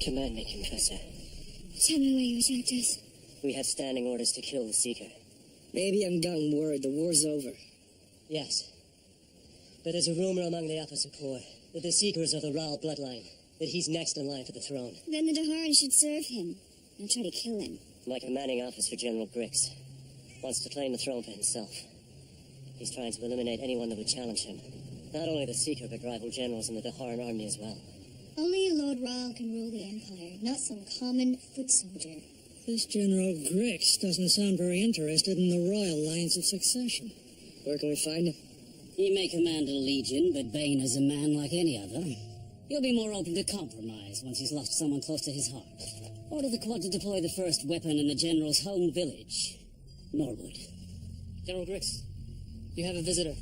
Command me, Confessor. Tell me where you sent us. We have standing orders to kill the Seeker. Maybe I'm gotten word the war's over. Yes. But there's a rumor among the Officer Corps that the Seeker is of the Raal bloodline, that he's next in line for the throne. Then the Daharan should serve him, and try to kill him. My commanding officer, General Grix, wants to claim the throne for himself. He's trying to eliminate anyone that would challenge him. Not only the Seeker, but rival generals in the Daharan army as well. Only a Lord Raal can rule the Empire, not some common foot soldier. This General Grix doesn't sound very interested in the royal lines of succession. Where can we find him? He may command a legion, but Bane is a man like any other. He'll be more open to compromise once he's lost someone close to his heart. Order the Quad to deploy the first weapon in the General's home village, Norwood. General Grix, you have a visitor.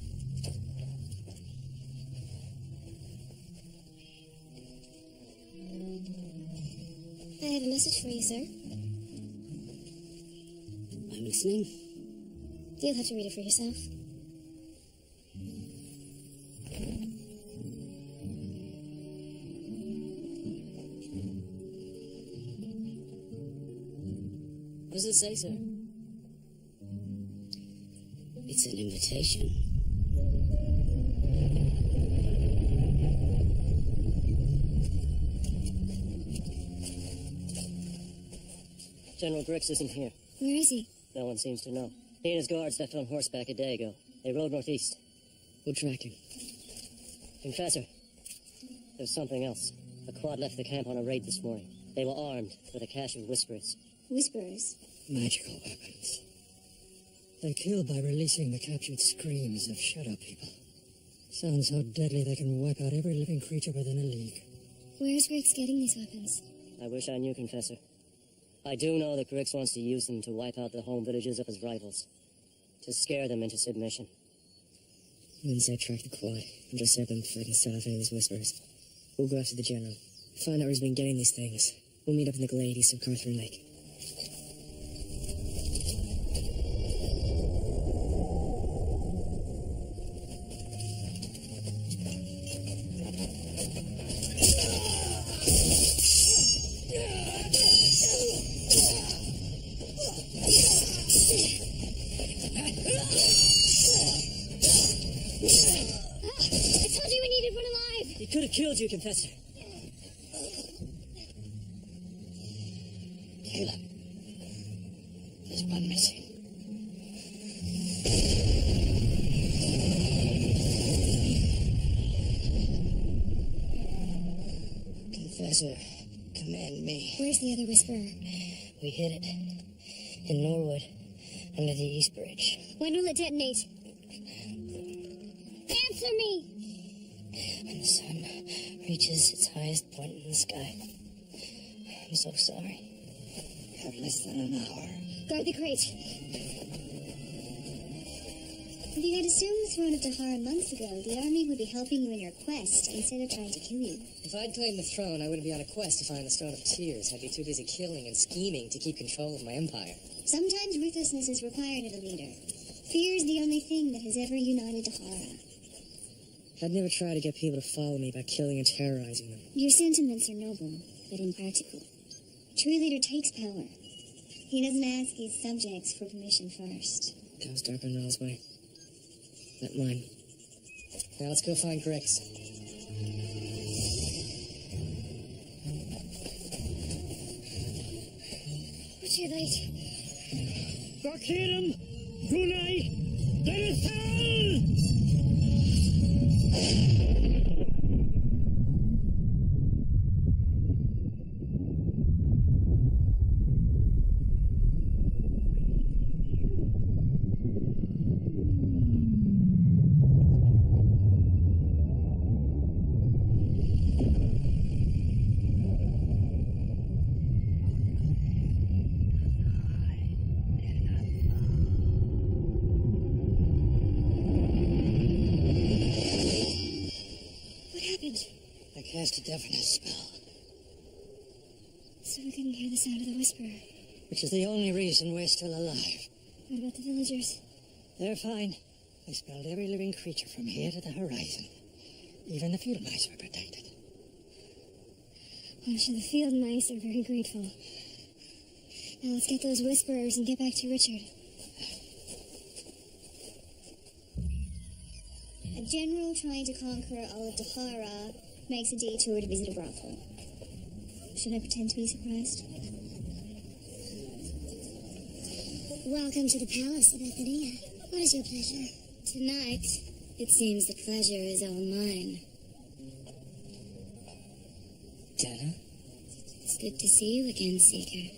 I have a message for you, sir. I'm listening. You'll have to read it for yourself. What does it say, sir? It's an invitation. General Grix isn't here. Where is he? No one seems to know. He and his guards left on horseback a day ago. They rode northeast. We'll track him. Confessor, there's something else. The Quad left the camp on a raid this morning. They were armed with a cache of whisperers. Whisperers? Magical weapons. They kill by releasing the captured screams of shadow people. Sounds so deadly they can wipe out every living creature within a league. Where's Grix getting these weapons? I wish I knew, Confessor. I do know that Grix wants to use them to wipe out the home villages of his rivals. To scare them into submission. Once I track the Quad, intercept them before I can set off any of these whispers. We'll go after the General. Find out where he's been getting these things. We'll meet up in the glade east of Carthorne Lake. Could have killed you, Confessor. Caleb. There's one missing. Confessor, command me. Where's the other Whisperer? We hid it. In Norwood, under the East Bridge. When will it detonate? Answer me! When the sun reaches its highest point in the sky. I'm so sorry. You have less than an hour. Guard the crate. If you had assumed the throne of Daharan months ago, the army would be helping you in your quest instead of trying to kill you. If I'd claimed the throne, I wouldn't be on a quest to find the Stone of Tears. I'd be too busy killing and scheming to keep control of my empire. Sometimes ruthlessness is required of a leader. Fear is the only thing that has ever united Dahara. I'd never try to get people to follow me by killing and terrorizing them. Your sentiments are noble, but impractical. A true leader takes power. He doesn't ask his subjects for permission first. That was Dark Raal's way. Not mine. Now let's go find Grix. We're too late. Blockade Brunei! Let us turn! cast a deafness spell. So we couldn't hear the sound of the whisperer. Which is the only reason we're still alive. What about the villagers? They're fine. I spelled every living creature from here to the horizon. Even the field mice were protected. I'm sure the field mice are very grateful. Now let's get those whisperers and get back to Richard. A general trying to conquer all of Dahara makes a detour to visit a brothel. Should I pretend to be surprised? Welcome to the palace, Bethania. What is your pleasure? Tonight, it seems the pleasure is all mine. Dana? It's good to see you again, Seeker.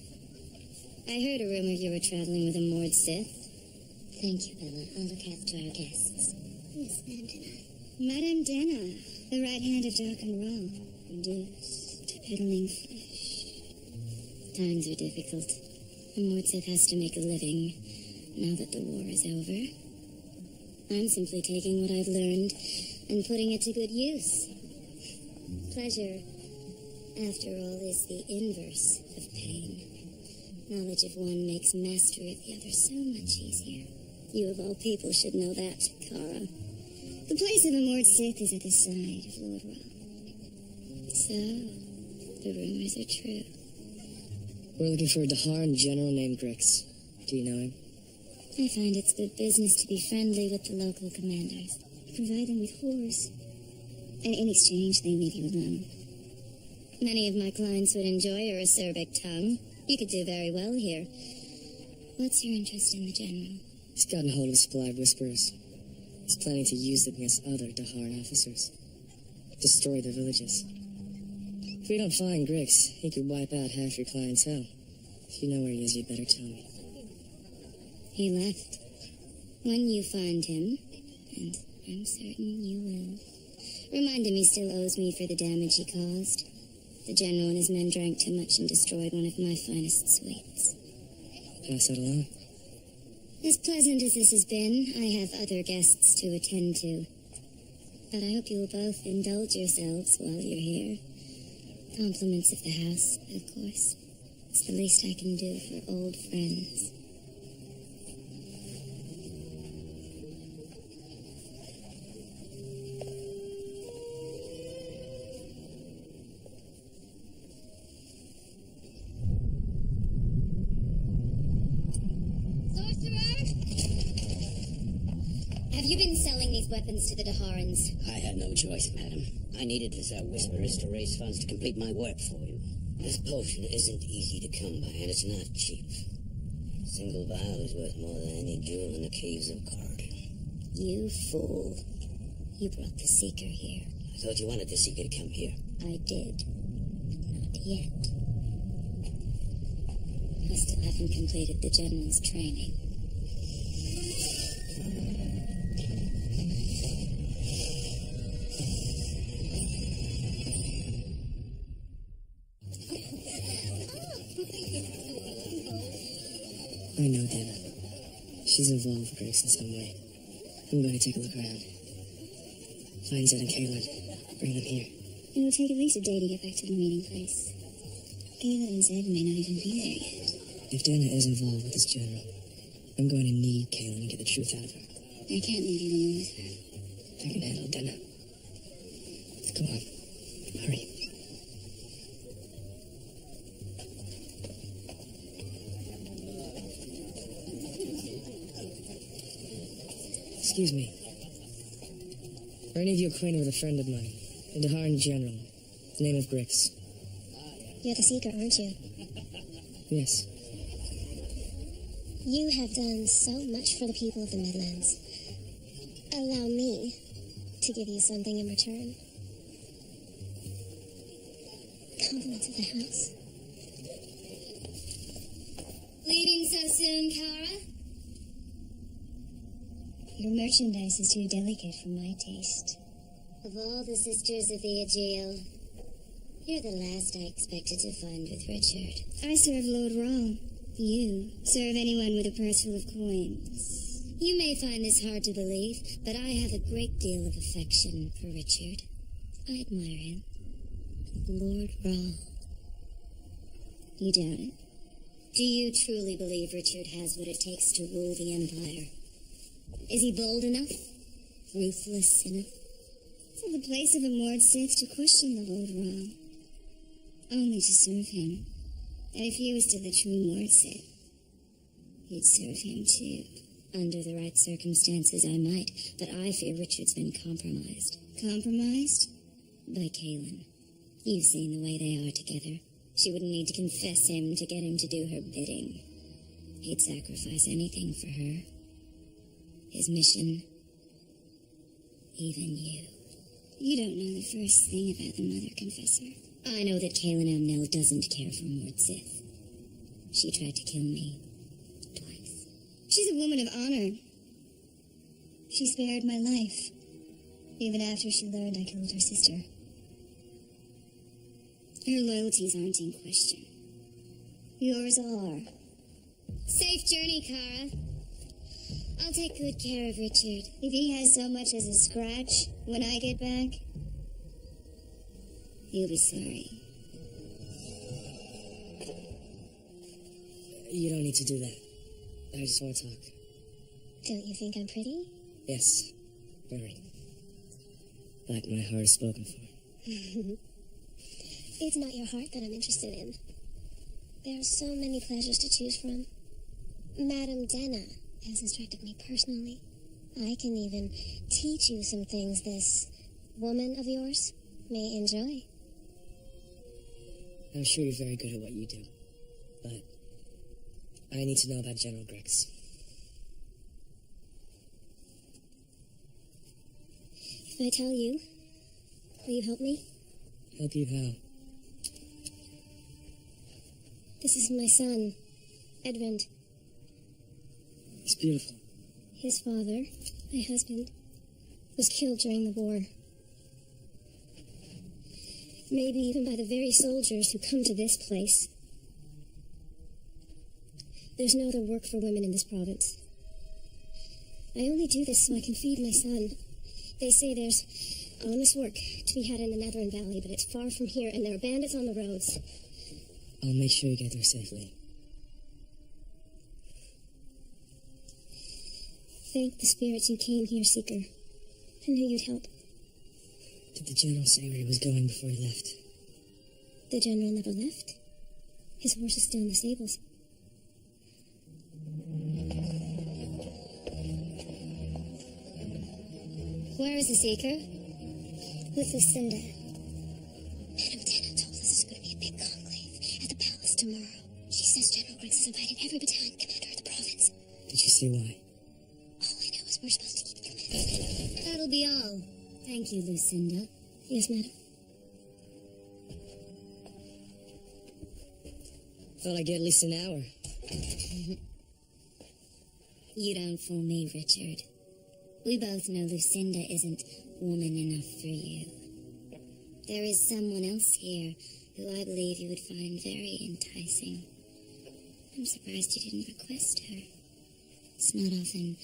I heard a rumor you were traveling with a moored Sith. Thank you, Bella. I'll look after our guests. Yes, Madame Dana. Madame Dana, the right hand of Dark and Raw, reduced to piddling flesh. Times are difficult. A moored Sith has to make a living now that the war is over. I'm simply taking what I've learned and putting it to good use. Pleasure, after all, is the inverse of pain. Knowledge of one makes mastery of the other so much easier. You of all people should know that, Kara. The place of a moored Sith is at the side of Lord Ra. So, the rumors are true. We're looking for a Daharan general named Grix. Do you know him? I find it's good business to be friendly with the local commanders. Provide them with whores. And in exchange, they leave you alone. Many of my clients would enjoy your acerbic tongue. You could do very well here. What's your interest in the general? He's gotten hold of a supply of whisperers. He's planning to use them against other Daharan officers. Destroy their villages. If we don't find Grix, he could wipe out half your clientele. If you know where he is, you'd better tell me. He left. When you find him, and I'm certain you will, remind him he still owes me for the damage he caused. The general and his men drank too much and destroyed one of my finest sweets. Pass that along. As pleasant as this has been, I have other guests to attend to. But I hope you will both indulge yourselves while you're here. Compliments of the house, of course. It's the least I can do for old friends. Have you been selling these weapons to the Daharans? I had no choice, madam. I needed to sell whisperers to raise funds to complete my work for you. This potion isn't easy to come by, and it's not cheap. A single vial is worth more than any jewel in the caves of Corridon. You fool. You brought the Seeker here. I thought you wanted the Seeker to come here. I did. Not yet. I still haven't completed the General's training. I know Dana. She's involved with Grix in some way. I'm going to take a look around. Find Zed and Kaylin. Bring them here. It will take at least a day to get back to the meeting place. Kaylin and Zed may not even be there yet. If Dana is involved with this general, I'm going to need Kaylin and get the truth out of her. I can't leave you alone with her. I can handle Dana. Come on. Hurry. Excuse me. Are any of you acquainted with a friend of mine? A Daharan general. The name of Grix. You're the Seeker, aren't you? Yes. You have done so much for the people of the Midlands. Allow me to give you something in return. Compliments of the house. Leaving so soon, Kara? Your merchandise is too delicate for my taste. Of all the sisters of the Aegeal, you're the last I expected to find with Richard. I serve Lord Rahl. You serve anyone with a purse full of coins. You may find this hard to believe, but I have a great deal of affection for Richard. I admire him. Lord Ra. You doubt it? Do you truly believe Richard has what it takes to rule the Empire? Is he bold enough? Ruthless enough? It's in the place of a Mord Sith to question the Lord Ra. Only to serve him. And if he was still the true Mord Sith, he'd serve him too. Under the right circumstances, I might, but I fear Richard's been compromised. Compromised? By Kaelin. You've seen the way they are together. She wouldn't need to confess him to get him to do her bidding. He'd sacrifice anything for her. His mission. Even you. You don't know the first thing about the Mother Confessor. I know that Kaelin Amnell doesn't care for Mord Sith. She tried to kill me. Twice. She's a woman of honor. She spared my life. Even after she learned I killed her sister. Her loyalties aren't in question. Yours are. Safe journey, Kara. I'll take good care of Richard. If he has so much as a scratch when I get back, you'll be sorry. You don't need to do that. I just want to talk. Don't you think I'm pretty? Yes, very. Like my heart is spoken for. It's not your heart that I'm interested in. There are so many pleasures to choose from. Madame Denna has instructed me personally. I can even teach you some things this woman of yours may enjoy. I'm sure you're very good at what you do, but I need to know about General Grix. If I tell you, will you help me? Help you how? This is my son, Edmund. It's beautiful. His father, my husband, was killed during the war. Maybe even by the very soldiers who come to this place. There's no other work for women in this province. I only do this so I can feed my son. They say there's honest work to be had in the Netherin Valley, but it's far from here, and there are bandits on the roads. I'll make sure you get there safely. Thank the spirits you came here, Seeker. I knew you'd help. Did the General say where he was going before he left? The General never left. His horse is still in the stables. Where is the Seeker? With Lucinda. Madame Denna told us there's going to be a big conclave at the palace tomorrow. She says General Grix has invited every battalion commander of the province. Did you say why? All I know is we're supposed to keep the command. That'll be all. Thank you, Lucinda. Yes, madam. Thought I'd get at least an hour. You don't fool me, Richard. We both know Lucinda isn't woman enough for you. There is someone else here who I believe you would find very enticing. I'm surprised you didn't request her. It's not often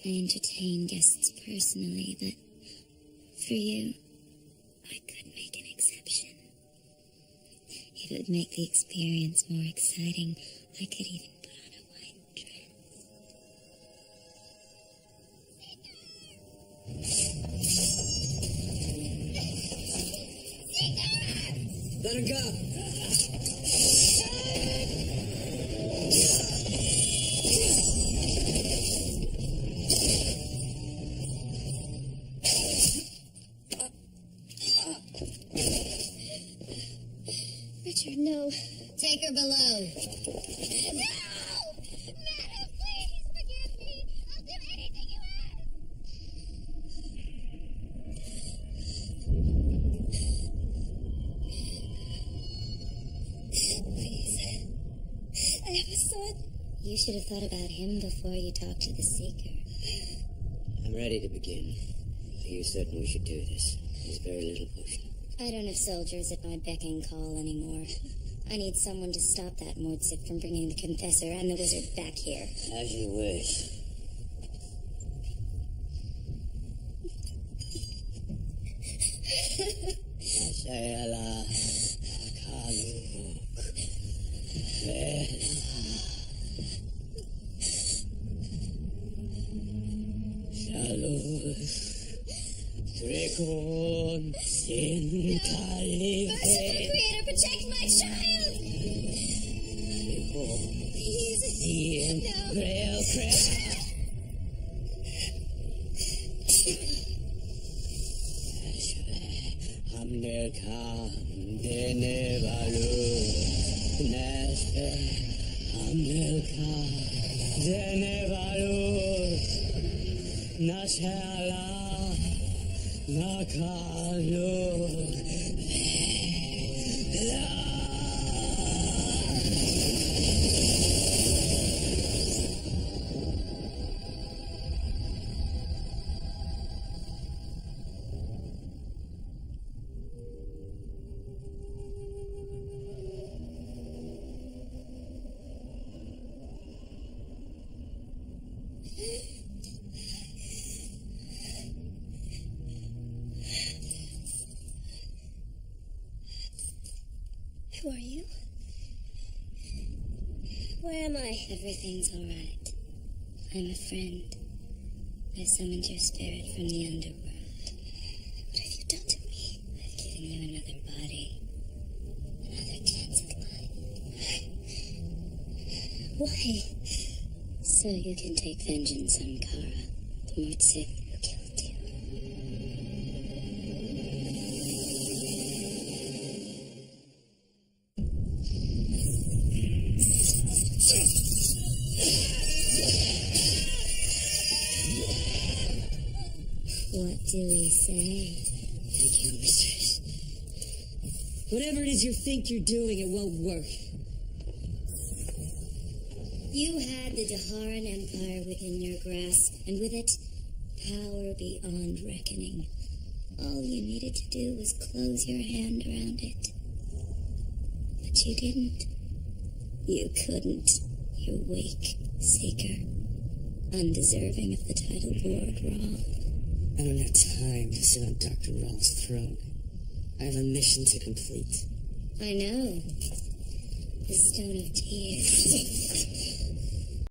I entertain guests personally, but for you, I could make an exception. If it would make the experience more exciting, I could even put on a white dress. Let her go! Richard, no. Take her below. No! Madam, please forgive me. I'll do anything you ask. Please. I have a son. You should have thought about him before you talked to the Seeker. I'm ready to begin. Are you certain we should do this? There's very little potion. I don't have soldiers at my beck and call anymore. I need someone to stop that Mord Sith from bringing the Confessor and the Wizard back here. As you wish. I say Allah. Trekon sin Kalife. Merciful Creator, protect my child! Please. No. America, Denevalu, Nashve, America, Denevalu, Nashala, Nakalu, Who are you? Where am I? Everything's all right. I'm a friend. I summoned your spirit from the underworld. What have you done to me? I've given you another body. Another chance at life. Why? So you can take vengeance on Kara, the Mort Sith who killed you. What do we say? Thank you, mistress. Whatever it is you think you're doing, it won't work. You had the Daharan Empire within your grasp, and with it, power beyond reckoning. All you needed to do was close your hand around it. But you didn't. You couldn't. You weak, Seeker. Undeserving of the title Lord Ra. I don't have time to sit on Dr. Ra's throne. I have a mission to complete. I know. The Stone of Tears.